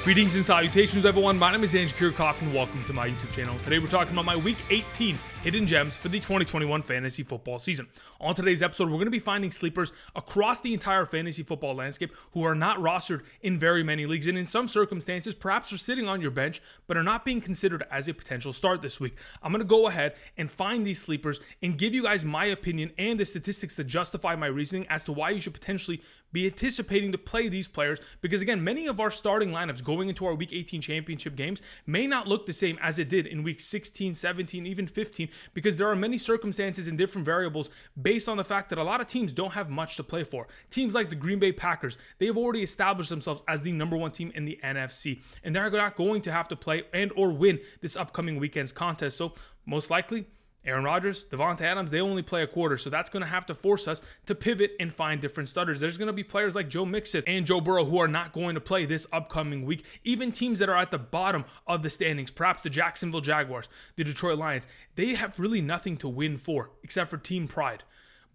Greetings and salutations, everyone. My name is Andrew Kirchhoff, and welcome to my YouTube channel. Today, we're talking about my Week 18 hidden gems for the 2021 fantasy football season. On today's episode, we're going to be finding sleepers across the entire fantasy football landscape who are not rostered in very many leagues, and in some circumstances, perhaps are sitting on your bench, but are not being considered as a potential start this week. I'm going to go ahead and find these sleepers and give you guys my opinion and the statistics to justify my reasoning as to why you should potentially be anticipating to play these players, because again, many of our starting lineups going into our Week 18 championship games may not look the same as it did in Week 16, 17, even 15, because there are many circumstances and different variables based on the fact that a lot of teams don't have much to play for. Teams like the Green Bay Packers, they've already established themselves as the number one team in the NFC, and they're not going to have to play and or win this upcoming weekend's contest. So most likely, Aaron Rodgers, Devontae Adams, they only play a quarter, so that's going to have to force us to pivot and find different starters. There's going to be players like Joe Mixon and Joe Burrow who are not going to play this upcoming week. Even teams that are at the bottom of the standings, perhaps the Jacksonville Jaguars, the Detroit Lions, they have really nothing to win for except for team pride.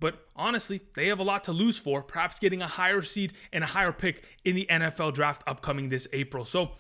But honestly, they have a lot to lose for, perhaps getting a higher seed and a higher pick in the NFL draft upcoming this April. So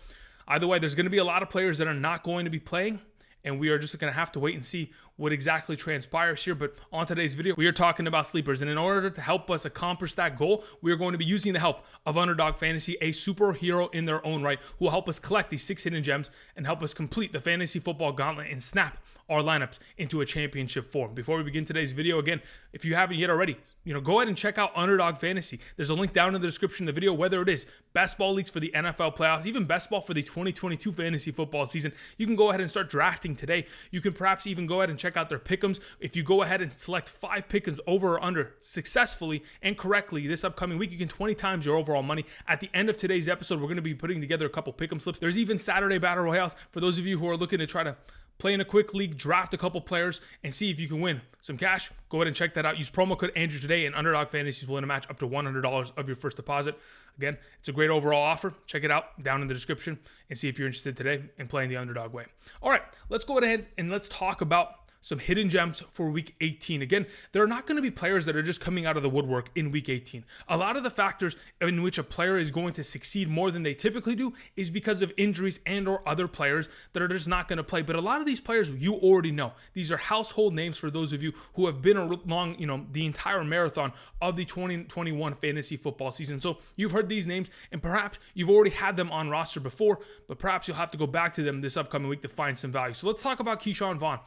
either way, there's going to be a lot of players that are not going to be playing, and we are just going to have to wait and see what exactly transpires here. But on today's video, we are talking about sleepers. And in order to help us accomplish that goal, we are going to be using the help of Underdog Fantasy, a superhero in their own right, who will help us collect these 6 hidden gems and help us complete the fantasy football gauntlet and snap our lineups into a championship form. Before we begin today's video, again, if you haven't yet already, go ahead and check out Underdog Fantasy. There's a link down in the description of the video, whether it is best ball leagues for the NFL playoffs, even best ball for the 2022 fantasy football season. You can go ahead and start drafting today. You can perhaps even go ahead and check out their pick'ems. If you go ahead and select 5 pick'ems over or under successfully and correctly this upcoming week, you can 20 times your overall money. At the end of today's episode, we're going to be putting together a couple pick'em slips. There's even Saturday Battle Royales for those of you who are looking to try to play in a quick league, draft a couple players, and see if you can win some cash. Go ahead and check that out. Use promo code Andrew today, and Underdog Fantasy will win a match up to $100 of your first deposit. Again, it's a great overall offer. Check it out down in the description and see if you're interested today in playing the Underdog way. All right, let's go ahead and let's talk about some hidden gems for Week 18. Again, there are not going to be players that are just coming out of the woodwork in Week 18. A lot of the factors in which a player is going to succeed more than they typically do is because of injuries and or other players that are just not going to play. But a lot of these players you already know. These are household names for those of you who have been along, the entire marathon of the 2021 fantasy football season. So you've heard these names, and perhaps you've already had them on roster before, but perhaps you'll have to go back to them this upcoming week to find some value. So let's talk about Keyshawn Vaughn.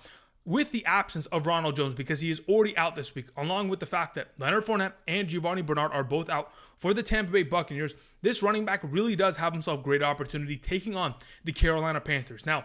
With the absence of Ronald Jones, because he is already out this week, along with the fact that Leonard Fournette and Giovanni Bernard are both out for the Tampa Bay Buccaneers, this running back really does have himself great opportunity taking on the Carolina Panthers. Now,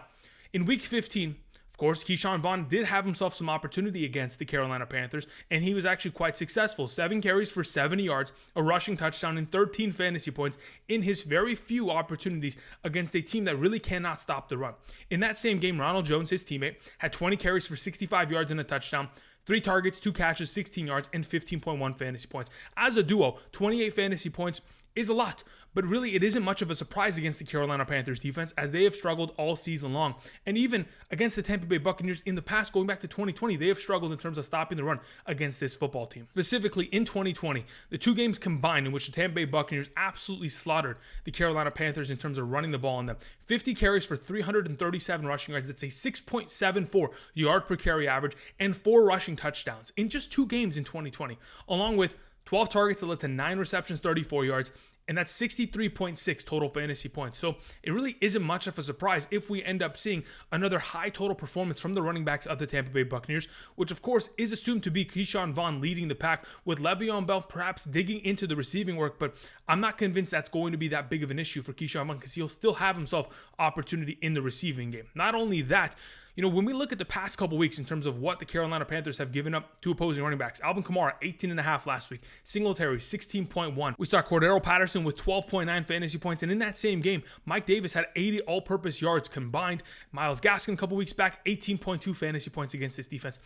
in Week 15, of course, Keyshawn Vaughn did have himself some opportunity against the Carolina Panthers, and he was actually quite successful. 7 carries for 70 yards, a rushing touchdown, and 13 fantasy points in his very few opportunities against a team that really cannot stop the run. In that same game, Ronald Jones, his teammate, had 20 carries for 65 yards and a touchdown, 3 targets, 2 catches, 16 yards, and 15.1 fantasy points. As a duo, 28 fantasy points is a lot, but really it isn't much of a surprise against the Carolina Panthers defense, as they have struggled all season long. And even against the Tampa Bay Buccaneers in the past, going back to 2020, they have struggled in terms of stopping the run against this football team. Specifically in 2020, the 2 games combined in which the Tampa Bay Buccaneers absolutely slaughtered the Carolina Panthers in terms of running the ball on them. 50 carries for 337 rushing yards. That's a 6.74 yard per carry average and 4 rushing touchdowns in just 2 games in 2020, along with 12 targets that led to 9 receptions, 34 yards, and that's 63.6 total fantasy points. So it really isn't much of a surprise if we end up seeing another high total performance from the running backs of the Tampa Bay Buccaneers, which of course is assumed to be Keyshawn Vaughn leading the pack, with Le'Veon Bell perhaps digging into the receiving work, but I'm not convinced that's going to be that big of an issue for Keyshawn Vaughn, because he'll still have himself opportunity in the receiving game. Not only that, when we look at the past couple weeks in terms of what the Carolina Panthers have given up to opposing running backs, Alvin Kamara, 18.5 last week. Singletary, 16.1. We saw Cordero Patterson with 12.9 fantasy points. And in that same game, Mike Davis had 80 all-purpose yards combined. Myles Gaskin a couple weeks back, 18.2 fantasy points against this defense.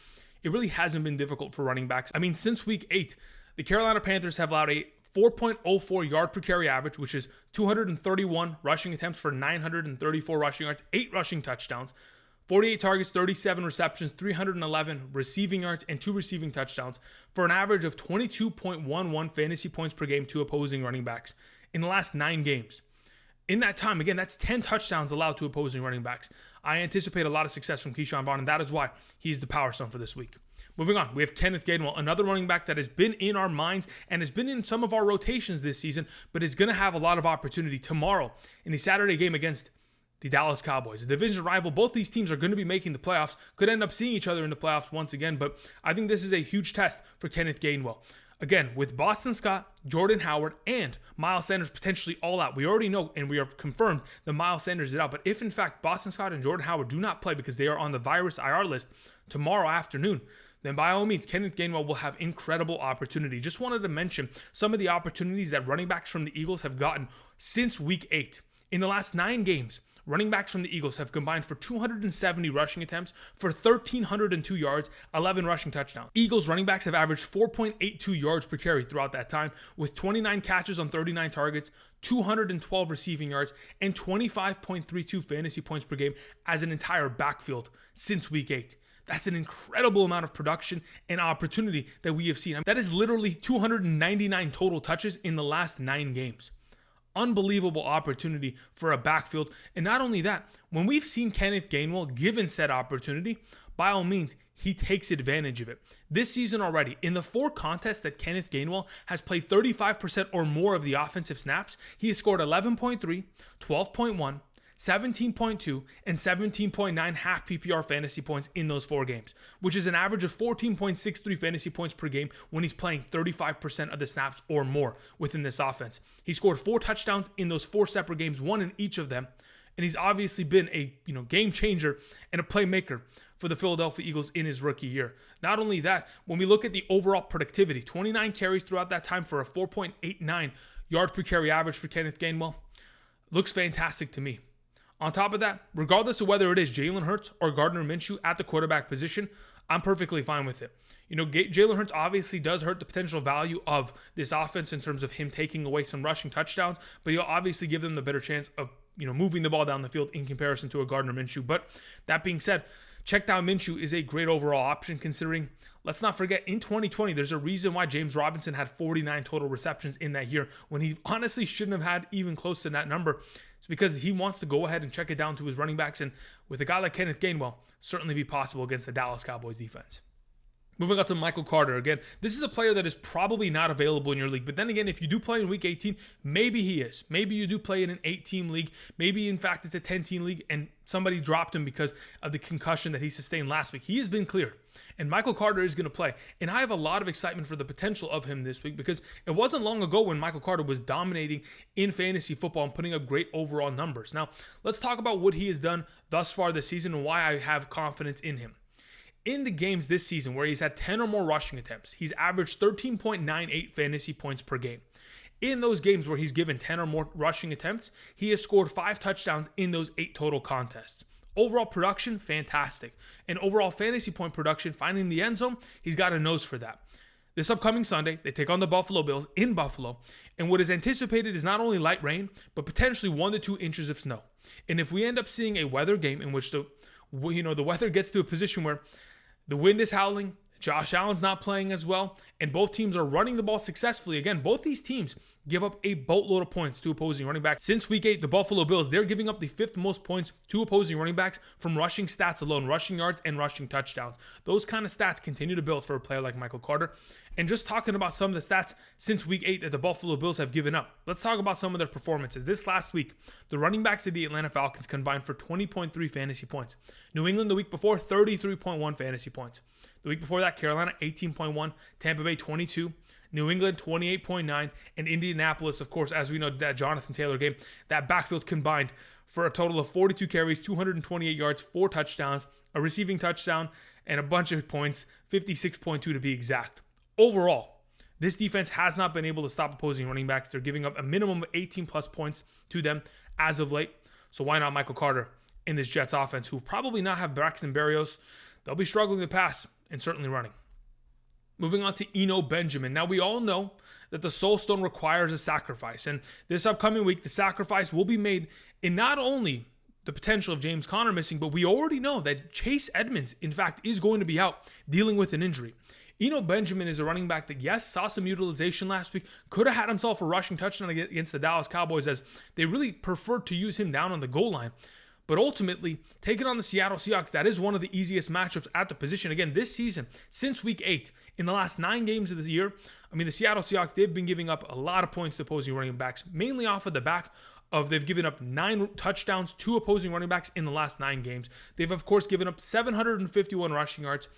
It really hasn't been difficult for running backs. Since week 8, the Carolina Panthers have allowed a 4.04 yard per carry average, which is 231 rushing attempts for 934 rushing yards, 8 rushing touchdowns. 48 targets, 37 receptions, 311 receiving yards, and 2 receiving touchdowns for an average of 22.11 fantasy points per game to opposing running backs in the last 9 games. In that time, again, that's 10 touchdowns allowed to opposing running backs. I anticipate a lot of success from Keyshawn Vaughn, and that is why he's the power stone for this week. Moving on, we have Kenneth Gainwell, another running back that has been in our minds and has been in some of our rotations this season, but is going to have a lot of opportunity tomorrow in the Saturday game against the Dallas Cowboys. A division rival, both these teams are going to be making the playoffs, could end up seeing each other in the playoffs once again, but I think this is a huge test for Kenneth Gainwell. Again, with Boston Scott, Jordan Howard, and Miles Sanders potentially all out. We already know and we have confirmed that Miles Sanders is out. But if in fact Boston Scott and Jordan Howard do not play because they are on the virus IR list tomorrow afternoon, then by all means, Kenneth Gainwell will have incredible opportunity. Just wanted to mention some of the opportunities that running backs from the Eagles have gotten since week 8. In the last 9 games, running backs from the Eagles have combined for 270 rushing attempts for 1,302 yards, 11 rushing touchdowns. Eagles running backs have averaged 4.82 yards per carry throughout that time, with 29 catches on 39 targets, 212 receiving yards, and 25.32 fantasy points per game as an entire backfield since week 8. That's an incredible amount of production and opportunity that we have seen. That is literally 299 total touches in the last 9 games. Unbelievable opportunity for a backfield. And not only that, when we've seen Kenneth Gainwell given said opportunity, by all means, he takes advantage of it. This season already, in the 4 contests that Kenneth Gainwell has played 35% or more of the offensive snaps, he has scored 11.3, 12.1, 17.2, and 17.9 half PPR fantasy points in those 4 games, which is an average of 14.63 fantasy points per game when he's playing 35% of the snaps or more within this offense. He scored 4 touchdowns in those 4 separate games, 1 in each of them, and he's obviously been a game changer and a playmaker for the Philadelphia Eagles in his rookie year. Not only that, when we look at the overall productivity, 29 carries throughout that time for a 4.89 yard per carry average for Kenneth Gainwell, looks fantastic to me. On top of that, regardless of whether it is Jalen Hurts or Gardner Minshew at the quarterback position, I'm perfectly fine with it. Jalen Hurts obviously does hurt the potential value of this offense in terms of him taking away some rushing touchdowns, but he'll obviously give them the better chance of moving the ball down the field in comparison to a Gardner Minshew. But that being said, check down Minshew is a great overall option considering, let's not forget, in 2020, there's a reason why James Robinson had 49 total receptions in that year when he honestly shouldn't have had even close to that number. It's because he wants to go ahead and check it down to his running backs, and with a guy like Kenneth Gainwell, certainly be possible against the Dallas Cowboys defense. Moving on to Michael Carter. Again, this is a player that is probably not available in your league. But then again, if you do play in Week 18, maybe he is. Maybe you do play in an 8-team league. Maybe, in fact, it's a 10-team league and somebody dropped him because of the concussion that he sustained last week. He has been cleared, and Michael Carter is going to play. And I have a lot of excitement for the potential of him this week because it wasn't long ago when Michael Carter was dominating in fantasy football and putting up great overall numbers. Now, let's talk about what he has done thus far this season and why I have confidence in him. In the games this season where he's had 10 or more rushing attempts, he's averaged 13.98 fantasy points per game. In those games where he's given 10 or more rushing attempts, he has scored 5 touchdowns in those 8 total contests. Overall production, fantastic. And overall fantasy point production, finding the end zone, he's got a nose for that. This upcoming Sunday, they take on the Buffalo Bills in Buffalo, and what is anticipated is not only light rain, but potentially 1 to 2 inches of snow. And if we end up seeing a weather game in which the weather gets to a position where the wind is howling, Josh Allen's not playing as well, and both teams are running the ball successfully. Again, both these teams give up a boatload of points to opposing running backs. Since week 8, the Buffalo Bills, they're giving up the 5th most points to opposing running backs from rushing stats alone, rushing yards and rushing touchdowns. Those kind of stats continue to build for a player like Michael Carter. And just talking about some of the stats since week 8 that the Buffalo Bills have given up, let's talk about some of their performances. This last week, the running backs of the Atlanta Falcons combined for 20.3 fantasy points. New England the week before, 33.1 fantasy points. The week before that, Carolina, 18.1, Tampa Bay, 22, New England, 28.9, and Indianapolis, of course, as we know, that Jonathan Taylor game, that backfield combined for a total of 42 carries, 228 yards, 4 touchdowns, a receiving touchdown, and a bunch of points, 56.2 to be exact. Overall, this defense has not been able to stop opposing running backs. They're giving up a minimum of 18-plus points to them as of late. So why not Michael Carter in this Jets offense, who will probably not have Braxton Berrios? They'll be struggling to pass and certainly running. Moving on to Eno Benjamin. Now, we all know that the Soul Stone requires a sacrifice. And this upcoming week, the sacrifice will be made in not only the potential of James Conner missing, but we already know that Chase Edmonds, in fact, is going to be out dealing with an injury. Eno Benjamin is a running back that, yes, saw some utilization last week, could have had himself a rushing touchdown against the Dallas Cowboys, as they really preferred to use him down on the goal line. But ultimately, taking on the Seattle Seahawks, that is one of the easiest matchups at the position. Again, this season, since week 8, in the last 9 games of the year, the Seattle Seahawks, they've been giving up a lot of points to opposing running backs, mainly off of the back of they've given up 9 touchdowns to opposing running backs in the last 9 games. They've, of course, given up 751 rushing yards,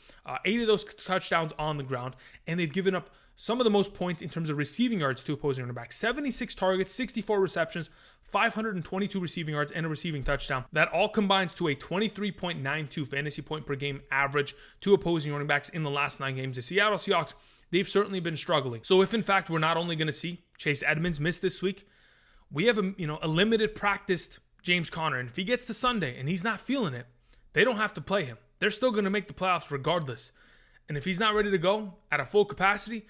8 of those touchdowns on the ground, and they've given up some of the most points in terms of receiving yards to opposing running backs. 76 targets, 64 receptions, 522 receiving yards, and a receiving touchdown. That all combines to a 23.92 fantasy point per game average to opposing running backs in the last 9 games. The Seattle Seahawks, they've certainly been struggling. So if, in fact, we're not only going to see Chase Edmonds miss this week, we have a limited practiced James Conner, and if he gets to Sunday and he's not feeling it, they don't have to play him. They're still going to make the playoffs regardless. And if he's not ready to go at a full capacity,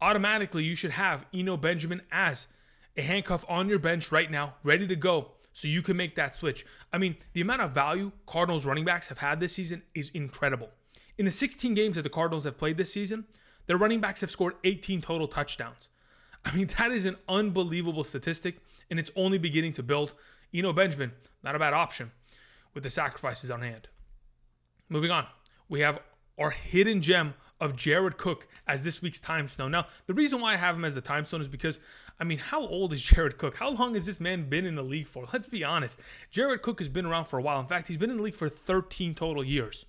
automatically you should have Eno Benjamin as a handcuff on your bench right now, ready to go, so you can make that switch. The amount of value Cardinals running backs have had this season is incredible. In the 16 games that the Cardinals have played this season, their running backs have scored 18 total touchdowns. That is an unbelievable statistic, and it's only beginning to build. Eno Benjamin, not a bad option with the sacrifices on hand. Moving on, we have our hidden gem of Jared Cook as this week's time stone. Now, the reason why I have him as the time stone is because, how old is Jared Cook? How long has this man been in the league for? Let's be honest. Jared Cook has been around for a while. In fact, he's been in the league for 13 total years.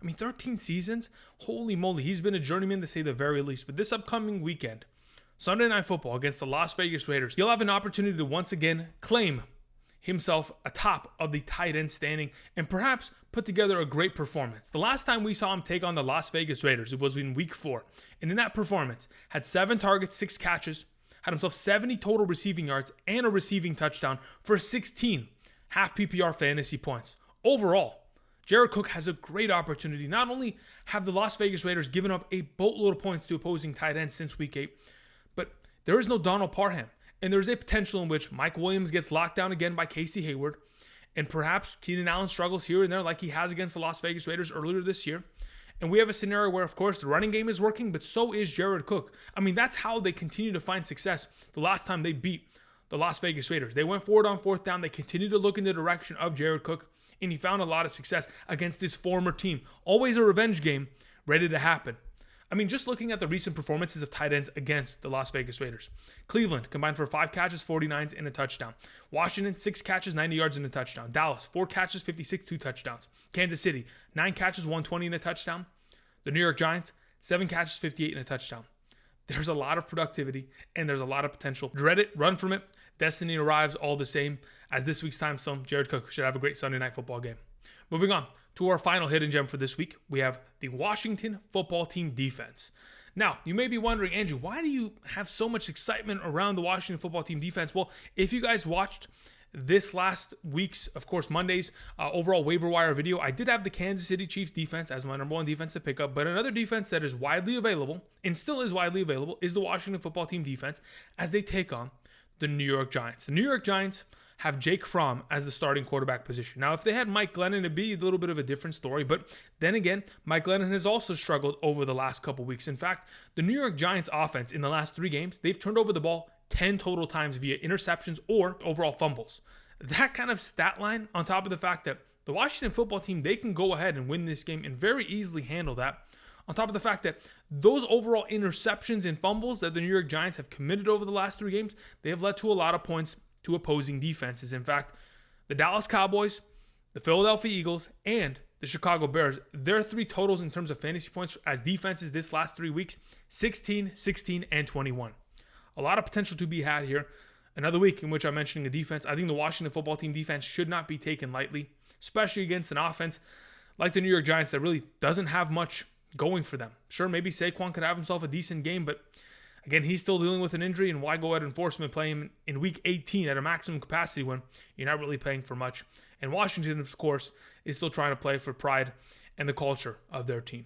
13 seasons? Holy moly, he's been a journeyman to say the very least. But this upcoming weekend, Sunday Night Football against the Las Vegas Raiders, he'll have an opportunity to once again claim himself atop of the tight end standing and perhaps put together a great performance. The last time we saw him take on the Las Vegas Raiders, it was in week 4. And in that performance, had 7 targets, 6 catches, had himself 70 total receiving yards and a receiving touchdown for 16 half PPR fantasy points. Overall, Jared Cook has a great opportunity. Not only have the Las Vegas Raiders given up a boatload of points to opposing tight ends since week 8, but there is no Donald Parham. And there's a potential in which Mike Williams gets locked down again by Casey Hayward. And perhaps Keenan Allen struggles here and there like he has against the Las Vegas Raiders earlier this year. And we have a scenario where, of course, the running game is working, but so is Jared Cook. That's how they continue to find success the last time they beat the Las Vegas Raiders. They went forward on 4th down. They continued to look in the direction of Jared Cook, and he found a lot of success against his former team. Always a revenge game ready to happen. Just looking at the recent performances of tight ends against the Las Vegas Raiders. Cleveland combined for 5 catches, 49s, and a touchdown. Washington, 6 catches, 90 yards, and a touchdown. Dallas, 4 catches, 56, 2 touchdowns. Kansas City, 9 catches, 120, and a touchdown. The New York Giants, 7 catches, 58, and a touchdown. There's a lot of productivity, and there's a lot of potential. Dread it, run from it. Destiny arrives all the same. As this week's time stone, Jared Cook should have a great Sunday Night Football game. Moving on to our final hidden gem for this week, we have the Washington Football Team defense. Now, you may be wondering, Andrew, why do you have so much excitement around the Washington Football Team defense? Well, if you guys watched this last week's, of course, Monday's overall waiver wire video, I did have the Kansas City Chiefs defense as my number 1 defense to pick up, but another defense that is widely available, and still is widely available, is the Washington Football Team defense as they take on the New York Giants. The New York Giants have Jake Fromm as the starting quarterback position. Now, if they had Mike Glennon, it'd be a little bit of a different story, but then again, Mike Glennon has also struggled over the last couple weeks. In fact, the New York Giants offense in the last 3 games, they've turned over the ball 10 total times via interceptions or overall fumbles. That kind of stat line, on top of the fact that the Washington Football Team, they can go ahead and win this game and very easily handle that, on top of the fact that those overall interceptions and fumbles that the New York Giants have committed over the last 3 games, they have led to a lot of points to opposing defenses. In fact, the Dallas Cowboys, the Philadelphia Eagles, and the Chicago Bears, their 3 totals in terms of fantasy points as defenses this last 3 weeks, 16, 16, and 21. A lot of potential to be had here. Another week in which I'm mentioning a defense. I think the Washington Football Team defense should not be taken lightly, especially against an offense like the New York Giants that really doesn't have much going for them. Sure, maybe Saquon could have himself a decent game, but again, he's still dealing with an injury, and why go ahead and force him to play him in week 18 at a maximum capacity when you're not really paying for much? And Washington, of course, is still trying to play for pride and the culture of their team.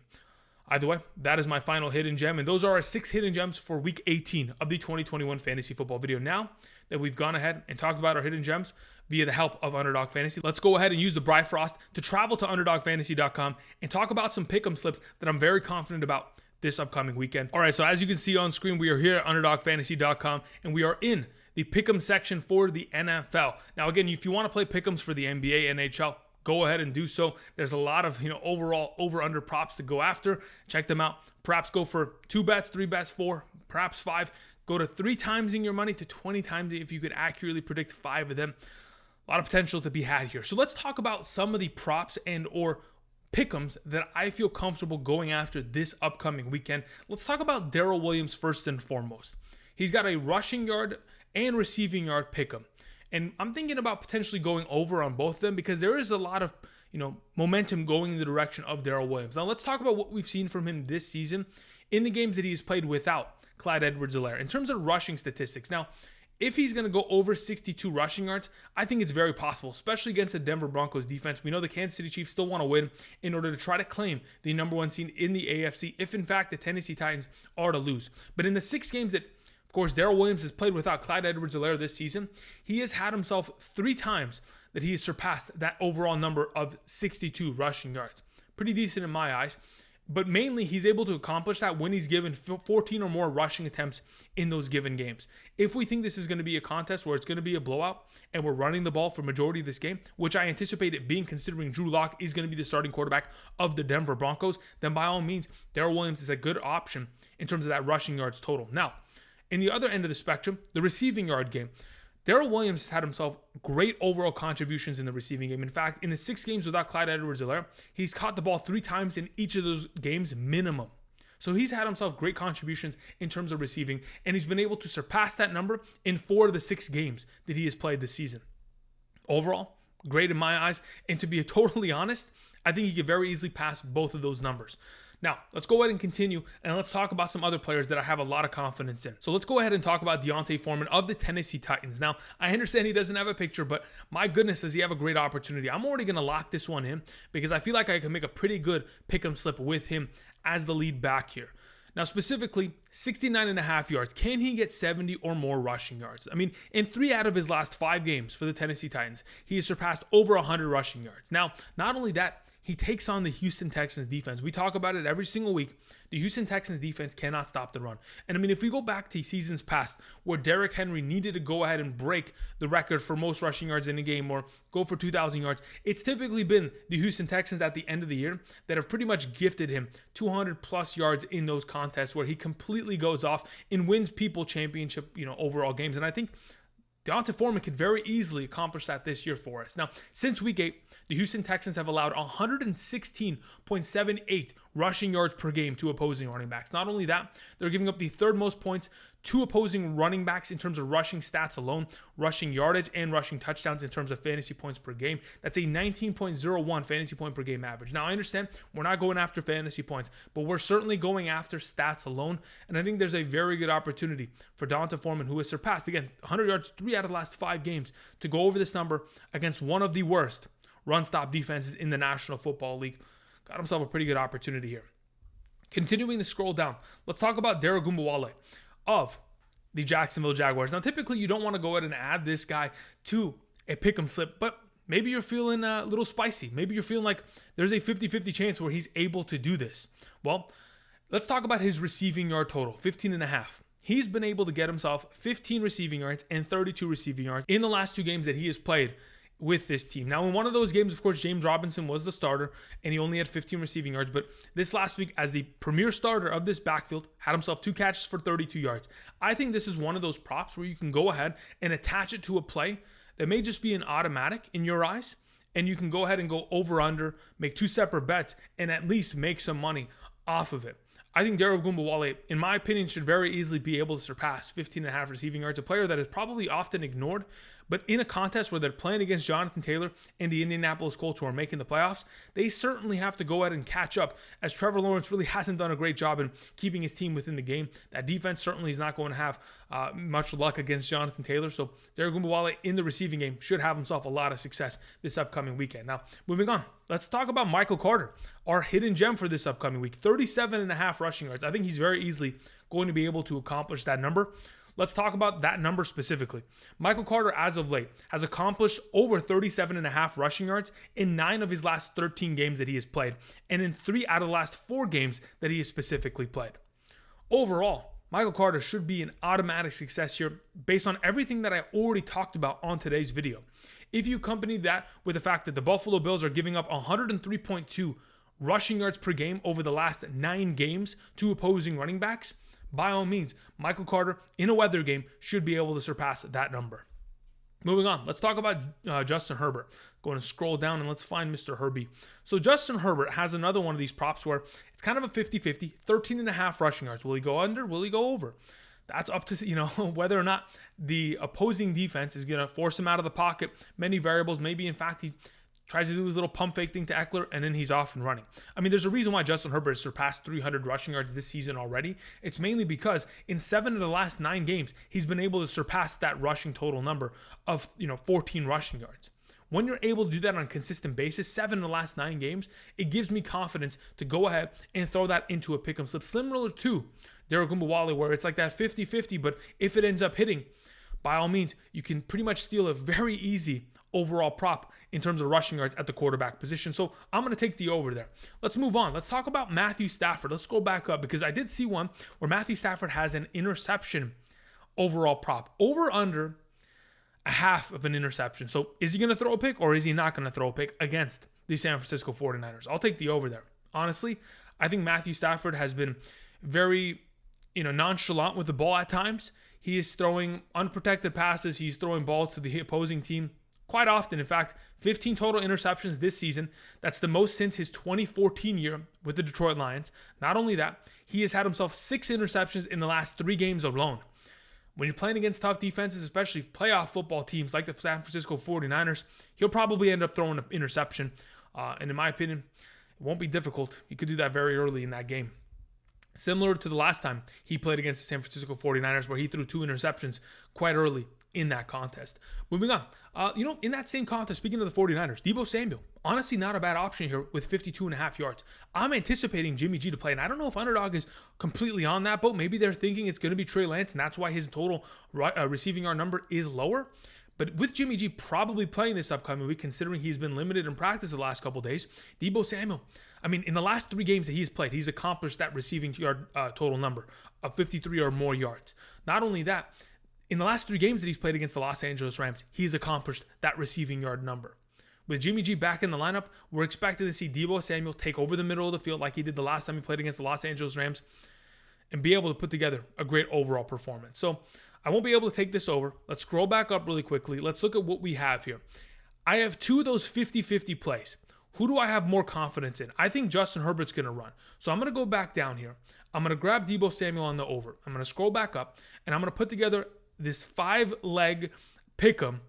Either way, that is my final hidden gem, and those are our 6 hidden gems for week 18 of the 2021 fantasy football video. Now that we've gone ahead and talked about our hidden gems via the help of Underdog Fantasy, let's go ahead and use the Bifrost to travel to UnderdogFantasy.com and talk about some pick'em slips that I'm very confident about this upcoming weekend. All right, so as you can see on screen, we are here at UnderdogFantasy.com, and we are in the pick'em section for the NFL. Now, again, if you want to play pick'ems for the NBA, NHL, go ahead and do so. There's a lot of, overall over-under props to go after. Check them out. Perhaps go for 2 bets, 3 bets, 4, perhaps 5. Go to 3 times your money to 20 times if you could accurately predict 5 of them. A lot of potential to be had here. So let's talk about some of the props and or pick'ems that I feel comfortable going after this upcoming weekend. Let's talk about Darrell Williams first and foremost. He's got a rushing yard and receiving yard pick'em. And I'm thinking about potentially going over on both of them because there is a lot of, momentum going in the direction of Darrell Williams. Now let's talk about what we've seen from him this season in the games that he has played without Clyde Edwards-Helaire. In terms of rushing statistics, now, if he's going to go over 62 rushing yards, I think it's very possible, especially against the Denver Broncos defense. We know the Kansas City Chiefs still want to win in order to try to claim the number 1 seed in the AFC if, in fact, the Tennessee Titans are to lose. But in the 6 games that, of course, Darrell Williams has played without Clyde Edwards-Helaire this season, he has had himself 3 times that he has surpassed that overall number of 62 rushing yards. Pretty decent in my eyes. But mainly, he's able to accomplish that when he's given 14 or more rushing attempts in those given games. If we think this is going to be a contest where it's going to be a blowout and we're running the ball for majority of this game, which I anticipate it being considering Drew Lock is going to be the starting quarterback of the Denver Broncos, then by all means, Darrell Williams is a good option in terms of that rushing yards total. Now, in the other end of the spectrum, the receiving yard game. Darrell Williams has had himself great overall contributions in the receiving game. In fact, in the 6 games without Clyde Edwards-Helaire, he's caught the ball 3 times in each of those games minimum. So he's had himself great contributions in terms of receiving, and he's been able to surpass that number in 4 of the 6 games that he has played this season. Overall, great in my eyes, and to be totally honest, I think he could very easily pass both of those numbers. Now, let's go ahead and continue, and let's talk about some other players that I have a lot of confidence in. So let's go ahead and talk about D'Onta Foreman of the Tennessee Titans. Now, I understand he doesn't have a picture, but my goodness, does he have a great opportunity. I'm already going to lock this one in because I feel like I can make a pretty good pick-em slip with him as the lead back here. Now, specifically, 69.5 yards. Can he get 70 or more rushing yards? I mean, in 3 out of his last 5 games for the Tennessee Titans, he has surpassed over 100 rushing yards. Now, not only that, he takes on the Houston Texans defense. We talk about it every single week. The Houston Texans defense cannot stop the run. And I mean, if we go back to seasons past where Derrick Henry needed to go ahead and break the record for most rushing yards in a game or go for 2,000 yards, it's typically been the Houston Texans at the end of the year that have pretty much gifted him 200 plus yards in those contests where he completely goes off and wins people championship, overall games. And I think D'Onta Foreman could very easily accomplish that this year for us. Now, since week 8, the Houston Texans have allowed 116.78 rushing yards per game to opposing running backs. Not only that, they're giving up the 3rd most points to opposing running backs in terms of rushing stats alone, rushing yardage, and rushing touchdowns in terms of fantasy points per game. That's a 19.01 fantasy point per game average. Now, I understand we're not going after fantasy points, but we're certainly going after stats alone, and I think there's a very good opportunity for D'Onta Foreman, who has surpassed, again, 100 yards 3 out of the last 5 games, to go over this number against one of the worst run-stop defenses in the National Football League. Got himself a pretty good opportunity here. Continuing to scroll down, let's talk about Dare Ogunbowale of the Jacksonville Jaguars. Now, typically, you don't want to go ahead and add this guy to a pick'em slip, but maybe you're feeling a little spicy. Maybe you're feeling like there's a 50-50 chance where he's able to do this. Well, let's talk about his receiving yard total, 15.5. He's been able to get himself 15 receiving yards and 32 receiving yards in the last 2 games that he has played with this team. Now, in one of those games, of course, James Robinson was the starter, and he only had 15 receiving yards. But this last week, as the premier starter of this backfield, had himself 2 catches for 32 yards. I think this is one of those props where you can go ahead and attach it to a play that may just be an automatic in your eyes, and you can go ahead and go over/under, make 2 separate bets, and at least make some money off of it. I think Dare Ogunbowale, in my opinion, should very easily be able to surpass 15.5 receiving yards, a player that is probably often ignored, but in a contest where they're playing against Jonathan Taylor and the Indianapolis Colts, who are making the playoffs, they certainly have to go ahead and catch up, as Trevor Lawrence really hasn't done a great job in keeping his team within the game. That defense certainly is not going to have much luck against Jonathan Taylor, so Dare Ogunbowale in the receiving game should have himself a lot of success this upcoming weekend. Now, moving on, let's talk about Michael Carter, our hidden gem for this upcoming week. 37.5 rushing yards. I think he's very easily going to be able to accomplish that number. Let's talk about that number specifically. Michael Carter, as of late, has accomplished over 37.5 rushing yards in 9 of his last 13 games that he has played, and in 3 out of the last 4 games that he has specifically played. Overall, Michael Carter should be an automatic success here based on everything that I already talked about on today's video. If you accompany that with the fact that the Buffalo Bills are giving up 103.2 rushing yards per game over the last 9 games to opposing running backs, by all means, Michael Carter in a weather game should be able to surpass that number. Moving on, let's talk about Justin Herbert. Going to scroll down and let's find Mr. Herbie. So Justin Herbert has another one of these props where it's kind of a 50-50, 13.5 rushing yards. Will he go under? Will he go over? That's up to, whether or not the opposing defense is going to force him out of the pocket. Many variables. Maybe, in fact, he tries to do his little pump fake thing to Eckler, and then he's off and running. I mean, there's a reason why Justin Herbert has surpassed 300 rushing yards this season already. It's mainly because in 7 of the last 9 games, he's been able to surpass that rushing total number of, 14 rushing yards. When you're able to do that on a consistent basis, 7 of the last 9 games, it gives me confidence to go ahead and throw that into a pick'em slip, similar to Derek Gumbawale, where it's like that 50-50, but if it ends up hitting, by all means, you can pretty much steal a very easy overall prop in terms of rushing yards at the quarterback position. So I'm going to take the over there. Let's move on. Let's talk about Matthew Stafford. Let's go back up because I did see one where Matthew Stafford has an interception overall prop. Over under a half of an interception. So is he going to throw a pick or is he not going to throw a pick against the San Francisco 49ers? I'll take the over there. Honestly, I think Matthew Stafford has been very, nonchalant with the ball at times. He is throwing unprotected passes. He's throwing balls to the opposing team quite often. In fact, 15 total interceptions this season. That's the most since his 2014 year with the Detroit Lions. Not only that, he has had himself 6 interceptions in the last 3 games alone. When you're playing against tough defenses, especially playoff football teams like the San Francisco 49ers, he'll probably end up throwing an interception. And in my opinion, it won't be difficult. He could do that very early in that game. Similar to the last time he played against the San Francisco 49ers, where he threw 2 interceptions quite early in that contest. Moving on. In that same contest, speaking of the 49ers, Deebo Samuel, honestly not a bad option here with 52.5 yards. I'm anticipating Jimmy G to play, and I don't know if Underdog is completely on that boat. Maybe they're thinking it's going to be Trey Lance, and that's why his total receiving yard number is lower. But with Jimmy G probably playing this upcoming week, considering he's been limited in practice the last couple of days, Deebo Samuel, in the last 3 games that he's played, he's accomplished that receiving yard total number of 53 or more yards. Not only that, in the last 3 games that he's played against the Los Angeles Rams, he's accomplished that receiving yard number. With Jimmy G back in the lineup, we're expected to see Deebo Samuel take over the middle of the field like he did the last time he played against the Los Angeles Rams and be able to put together a great overall performance. So I won't be able to take this over. Let's scroll back up really quickly. Let's look at what we have here. I have 2 of those 50-50 plays. Who do I have more confidence in? I think Justin Herbert's going to run. So I'm going to go back down here. I'm going to grab Deebo Samuel on the over. I'm going to scroll back up, and I'm going to put together this 5-leg pick'em,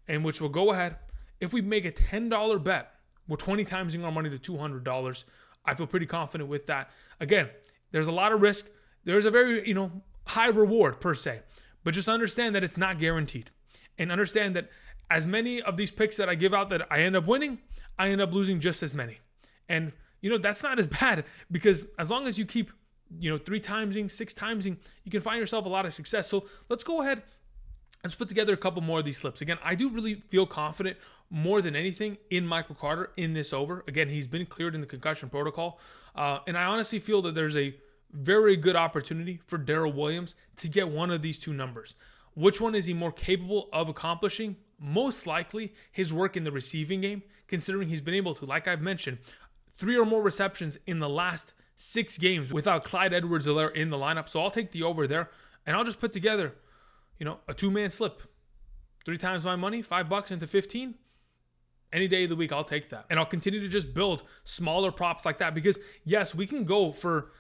in which we'll go ahead. If we make a $10 bet, we're 20 timesing our money to $200. I feel pretty confident with that. Again, there's a lot of risk. There's a very, high reward per se. But just understand that it's not guaranteed. And understand that as many of these picks that I give out that I end up winning, I end up losing just as many. And, that's not as bad because as long as you keep, 3 timesing, 6 timesing, you can find yourself a lot of success. So let's go ahead. Let's put together a couple more of these slips. Again, I do really feel confident more than anything in Michael Carter in this over. Again, he's been cleared in the concussion protocol. And I honestly feel that there's a very good opportunity for Darrell Williams to get one of these 2 numbers. Which one is he more capable of accomplishing? Most likely his work in the receiving game, considering he's been able to, like I've mentioned, 3 or more receptions in the last 6 games without Clyde Edwards-Helaire in the lineup. So I'll take the over there, and I'll just put together, a 2-man slip. 3 times my money, $5 into 15. Any day of the week, I'll take that. And I'll continue to just build smaller props like that because, yes, we can go for,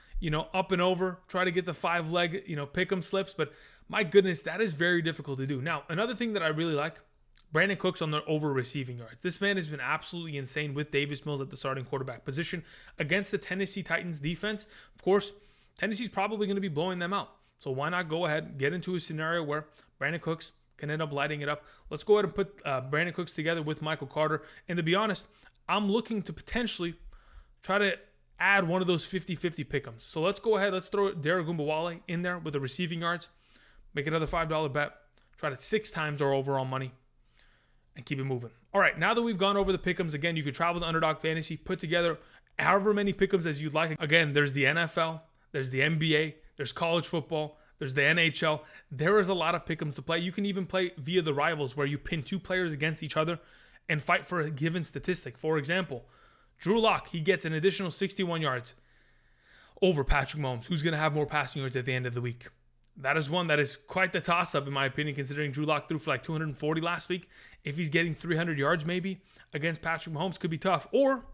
up and over, try to get the 5-leg, pick 'em slips. But my goodness, that is very difficult to do. Now, another thing that I really like, Brandon Cooks on the over receiving yards. This man has been absolutely insane with Davis Mills at the starting quarterback position against the Tennessee Titans defense. Of course, Tennessee's probably going to be blowing them out. So why not go ahead and get into a scenario where Brandon Cooks can end up lighting it up. Let's go ahead and put Brandon Cooks together with Michael Carter. And to be honest, I'm looking to potentially try to add one of those 50-50 pick'ems. So let's go ahead. Let's throw Derek Gumbawale in there with the receiving yards. make another $5 bet, try to 6 times our overall money, and keep it moving. All right, now that we've gone over the pick'ems, again, you could travel to Underdog Fantasy, put together however many pick'ems as you'd like. Again, there's the NFL, there's the NBA, there's college football, there's the NHL. There is a lot of pick'ems to play. You can even play via the rivals where you pin 2 players against each other and fight for a given statistic. For example, Drew Lock, he gets an additional 61 yards over Patrick Mahomes. Who's going to have more passing yards at the end of the week? That is one that is quite the toss-up, in my opinion, considering Drew Lock threw for like 240 last week. If he's getting 300 yards maybe against Patrick Mahomes, could be tough. Or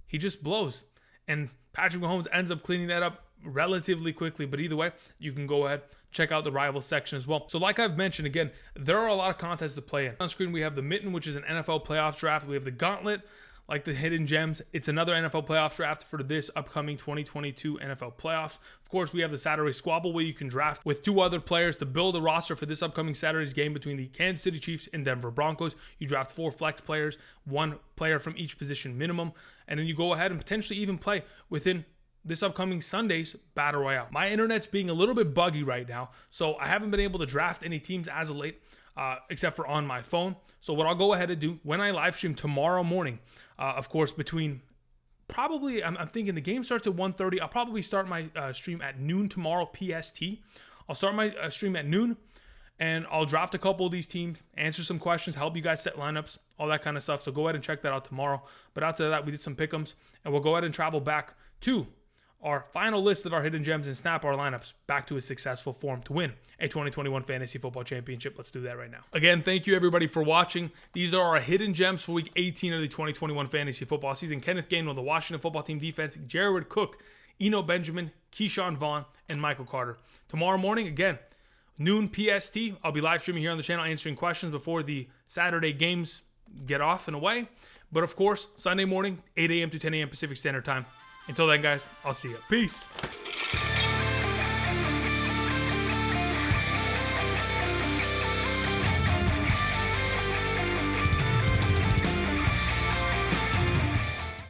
he just blows, and Patrick Mahomes ends up cleaning that up relatively quickly. But either way, you can go ahead, check out the rival section as well. So like I've mentioned, again, there are a lot of contests to play in. On screen, we have the Mitten, which is an NFL playoffs draft. We have the Gauntlet, like the Hidden Gems. It's another NFL playoff draft for this upcoming 2022 NFL playoffs. Of course, we have the Saturday Squabble, where you can draft with 2 other players to build a roster for this upcoming Saturday's game between the Kansas City Chiefs and Denver Broncos. You draft 4 flex players, 1 player from each position minimum, and then you go ahead and potentially even play within this upcoming Sunday's Battle Royale. My internet's being a little bit buggy right now, so I haven't been able to draft any teams as of late, except for on my phone. So what I'll go ahead and do when I live stream tomorrow morning, of course, between probably, I'm thinking the game starts at 1:30. I'll probably start my stream at noon tomorrow PST. I'll start my stream at noon, and I'll draft a couple of these teams, answer some questions, help you guys set lineups, all that kind of stuff. So go ahead and check that out tomorrow. But outside of that, we did some pick'ems, and we'll go ahead and travel back to our final list of our hidden gems and snap our lineups back to a successful form to win a 2021 Fantasy Football Championship. Let's do that right now. Again, thank you everybody for watching. These are our hidden gems for week 18 of the 2021 Fantasy Football season. Kenneth Gainwell, the Washington Football Team defense, Jared Cook, Eno Benjamin, Keyshawn Vaughn, and Michael Carter. Tomorrow morning, again, noon PST, I'll be live streaming here on the channel answering questions before the Saturday games get off and away. But of course, Sunday morning, 8 a.m. to 10 a.m. Pacific Standard Time. Until then, guys, I'll see you. Peace.